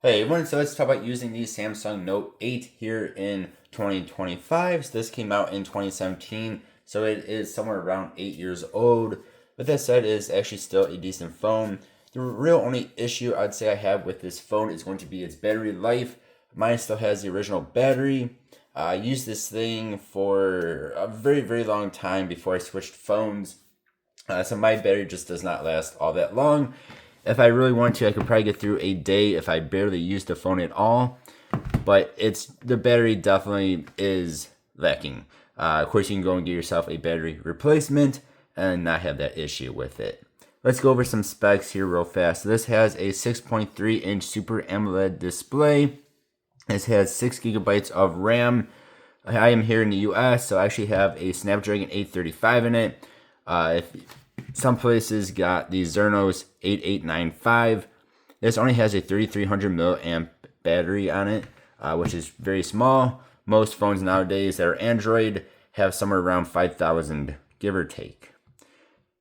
Hey everyone, so let's talk about using the Samsung Note 8 here in 2025. So this came out in 2017, so it is somewhere around 8 years old. With that said, it is actually still a decent phone. The real only issue I'd say I have with this phone is going to be its battery life. Mine still has the original battery. I used this thing for a very, very long time before I switched phones. So my battery just does not last all that long. If I really want to, I could probably get through a day if I barely used the phone at all. But the battery definitely is lacking. Of course, you can go and get yourself a battery replacement and not have that issue with it. Let's go over some specs here real fast. So this has a 6.3 inch Super AMOLED display. This has 6 gigabytes of RAM. I am here in the US, so I actually have a Snapdragon 835 in it. If some places got the Exynos 8895. This only has a 3300 milliamp battery on it, which is very small. Most phones nowadays that are Android have somewhere around 5,000, give or take.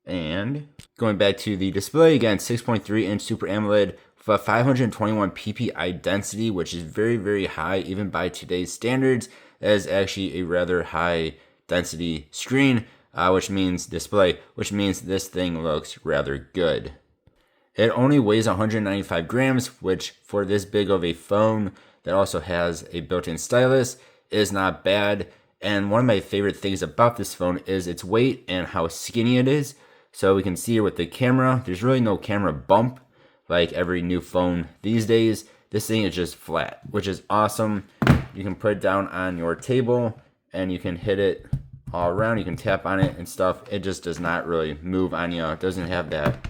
And going back to the display, again, 6.3 inch Super AMOLED with a 521 ppi density, which is very, very high, even by today's standards. That is actually a rather high density screen. Which means this thing looks rather good. It only weighs 195 grams, which for this big of a phone that also has a built-in stylus is not bad. And one of my favorite things about this phone is its weight and how skinny it is. So we can see here with the camera, there's really no camera bump like every new phone these days. This thing is just flat, which is awesome. You can put it down on your table and you can hit it all around. You can tap on it and stuff. It just does not really move on you. It doesn't have that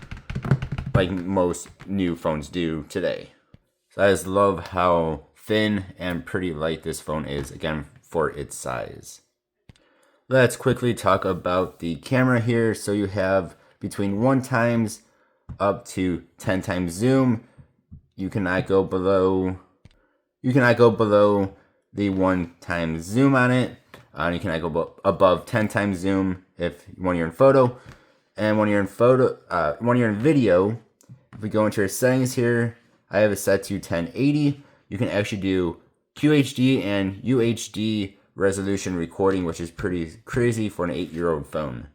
like most new phones do today. So I just love how thin and pretty light this phone is, again, for its size. Let's quickly talk about the camera here. So you have between 1 times up to 10 times zoom. You cannot go below the 1 times zoom on it. You can go above 10 times zoom when you're in photo. And when you're in video, if we go into your settings here, I have it set to 1080. You can actually do QHD and UHD resolution recording, which is pretty crazy for an 8-year-old phone.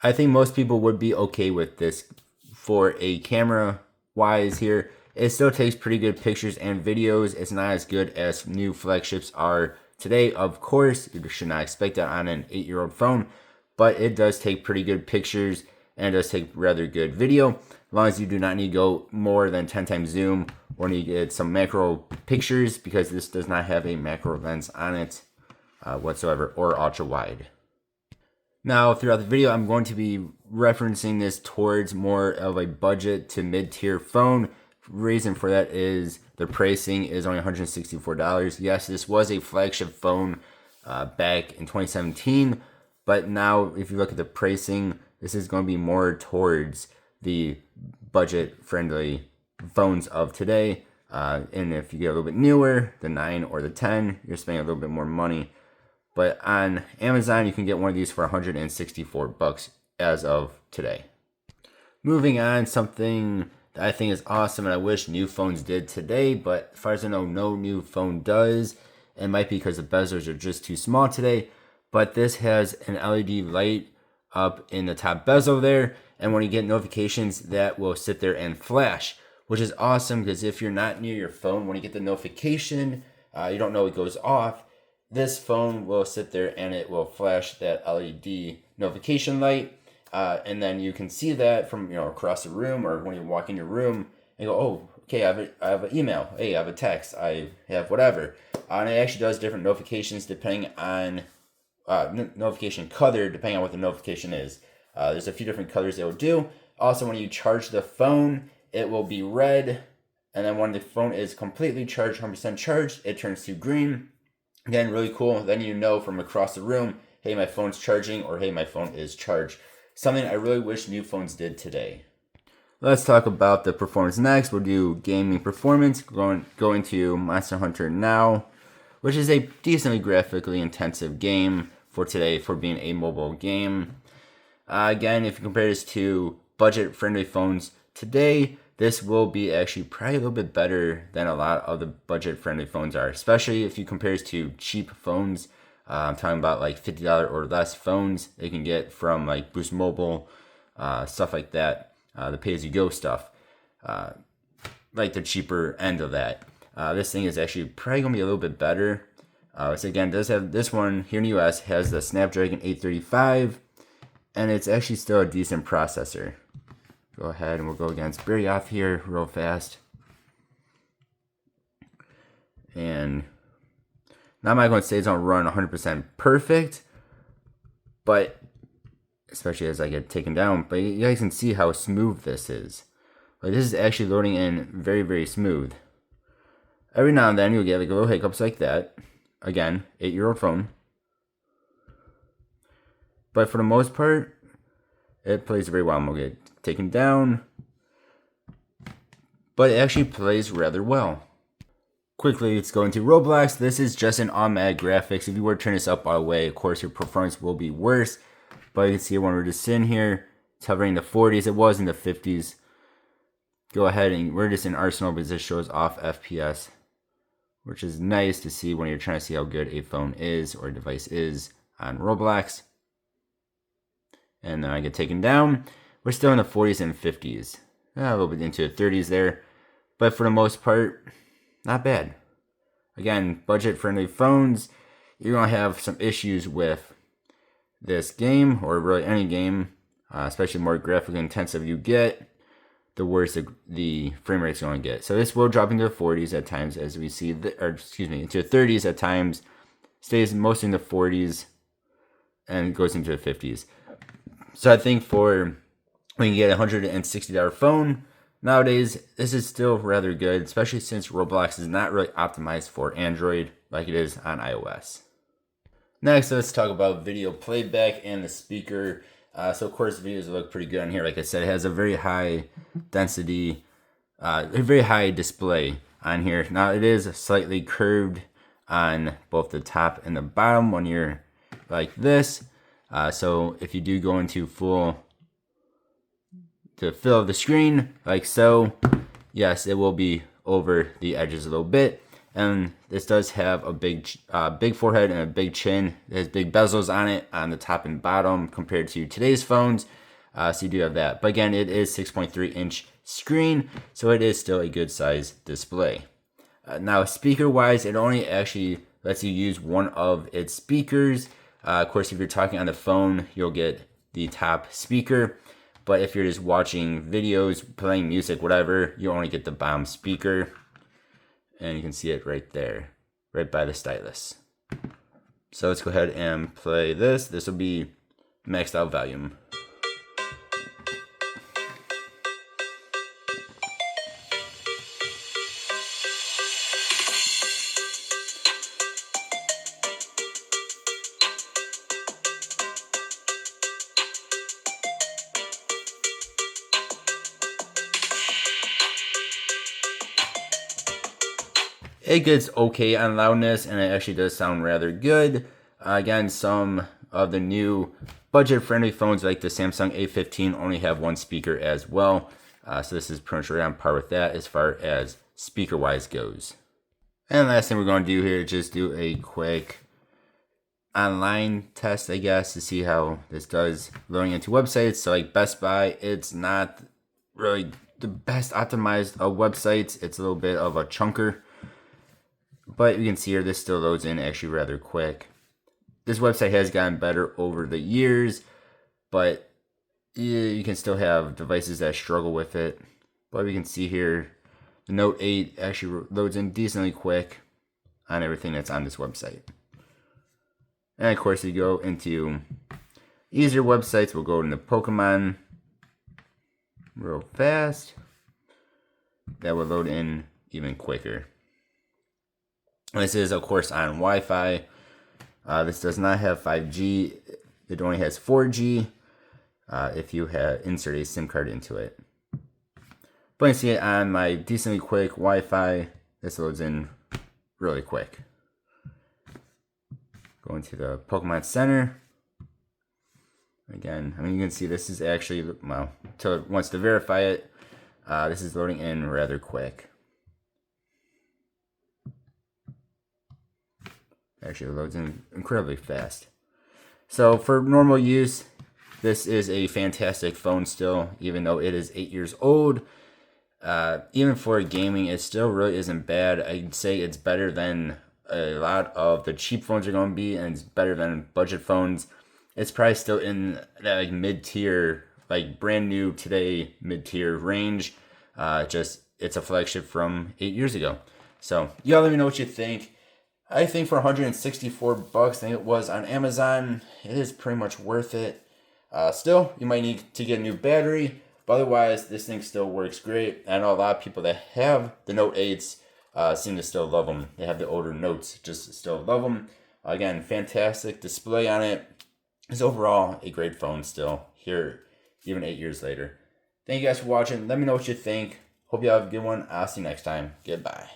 I think most people would be okay with this for a camera wise here. It still takes pretty good pictures and videos. It's not as good as new flagships are today. Of course, you should not expect that on an 8-year-old phone, but it does take pretty good pictures and it does take rather good video, as long as you do not need to go more than 10 times zoom or need to get some macro pictures, because this does not have a macro lens on it whatsoever, or ultra wide. Now, throughout the video, I'm going to be referencing this towards more of a budget to mid-tier phone. Reason for that is the pricing is only $164. Yes, this was a flagship phone back in 2017, but now if you look at the pricing, this is going to be more towards the budget-friendly phones of today. And if you get a little bit newer, the 9 or the 10, you're spending a little bit more money. But on Amazon, you can get one of these for $164 as of today. Moving on, something that I think is awesome and I wish new phones did today, but as far as I know, no new phone does. It might be because the bezels are just too small today, but this has an LED light up in the top bezel there, and when you get notifications, that will sit there and flash, which is awesome, because if you're not near your phone, when you get the notification, you don't know it goes off, this phone will sit there and it will flash that LED notification light. And then you can see that from across the room, or when you walk in your room and go, oh, okay, I have an email, hey, I have a text, I have whatever. And it actually does different notifications depending on notification color, depending on what the notification is. There's a few different colors it will do. Also, when you charge the phone, it will be red, and then when the phone is completely charged, 100% charged, it turns to green. Again, really cool. Then you know from across the room, hey, my phone's charging, or hey, my phone is charged. Something I really wish new phones did today. Let's talk about the performance next. We'll do gaming performance. Go into Monster Hunter now, which is a decently graphically intensive game for today for being a mobile game. Again, if you compare this to budget-friendly phones today, this will be actually probably a little bit better than a lot of the budget-friendly phones are, especially if you compare it to cheap phones. I'm talking about like $50 or less phones they can get from like Boost Mobile, stuff like that, the pay-as-you-go stuff, like the cheaper end of that. This thing is actually probably going to be a little bit better. So again, it does have this one here in the US, has the Snapdragon 835, and it's actually still a decent processor. Go ahead and we'll go against Barry off here real fast. And now I'm not going to say it's going to run 100% perfect, but especially as I get taken down, but you guys can see how smooth this is. Like, this is actually loading in very, very smooth. Every now and then you'll get like little hiccups like that. Again, 8-year-old phone. But for the most part, it plays very well. I'm going to get taken down, but it actually plays rather well. Quickly, let's go into Roblox. This is just an automatic graphics. If you were to turn this up all the way, of course, your performance will be worse. But you can see when we're just in here, it's hovering in the 40s. It was in the 50s. Go ahead and we're just in Arsenal, but this shows off FPS, which is nice to see when you're trying to see how good a phone is or a device is on Roblox. And then I get taken down. We're still in the 40s and 50s. A little bit into the 30s there. But for the most part, not bad. Again, budget-friendly phones. You're going to have some issues with this game, or really any game, especially the more graphically intensive you get, the worse the frame rate's going to get. So this will drop into the 40s at times, as we see, into the 30s at times, stays mostly in the 40s, and goes into the 50s. So I think for when you get a $160 phone, nowadays, this is still rather good, especially since Roblox is not really optimized for Android like it is on iOS. Next, let's talk about video playback and the speaker. So of course, videos look pretty good on here. Like I said, it has a very high density, a very high display on here. Now it is slightly curved on both the top and the bottom when you're like this. So if you do go into to fill the screen like so, yes, it will be over the edges a little bit. And this does have a big forehead and a big chin. It has big bezels on it on the top and bottom compared to today's phones. So you do have that. But again, it is 6.3 inch screen, so it is still a good size display. Now speaker wise, it only actually lets you use one of its speakers. Of course, if you're talking on the phone, you'll get the top speaker. But if you're just watching videos, playing music, whatever, you only get the bottom speaker. And you can see it right there, right by the stylus. So let's go ahead and play this. This will be maxed out volume. It gets okay on loudness, and it actually does sound rather good. Again, some of the new budget-friendly phones like the Samsung A15 only have one speaker as well. So this is pretty much right on par with that as far as speaker-wise goes. And last thing we're going to do here is just do a quick online test, I guess, to see how this does loading into websites. So like Best Buy, it's not really the best optimized of websites. It's a little bit of a chunker. But you can see here, this still loads in actually rather quick. This website has gotten better over the years, but you can still have devices that struggle with it. But we can see here, the Note 8 actually loads in decently quick on everything that's on this website. And of course, you go into easier websites. We'll go into Pokemon real fast. That will load in even quicker. This is, of course, on Wi-Fi. This does not have 5G. It only has 4G if you insert a SIM card into it. But you can see it on my decently quick Wi-Fi. This loads in really quick. Going to the Pokemon Center. Again, I mean, you can see this is actually, well, until it wants to verify it. This is loading in rather quick. Actually, it loads in incredibly fast. So for normal use, this is a fantastic phone still, even though it is 8 years old. Even for gaming, it still really isn't bad. I'd say it's better than a lot of the cheap phones are going to be, and it's better than budget phones. It's probably still in that like mid-tier, like brand new today mid-tier range. Just it's a flagship from 8 years ago. So y'all let me know what you think. I think for 164 bucks, I think it was on Amazon, it is pretty much worth it. Still, you might need to get a new battery, but otherwise, this thing still works great. I know a lot of people that have the Note 8s seem to still love them. They have the older Notes, just still love them. Again, fantastic display on it. It's overall a great phone still, here, even 8 years later. Thank you guys for watching. Let me know what you think. Hope you have a good one. I'll see you next time. Goodbye.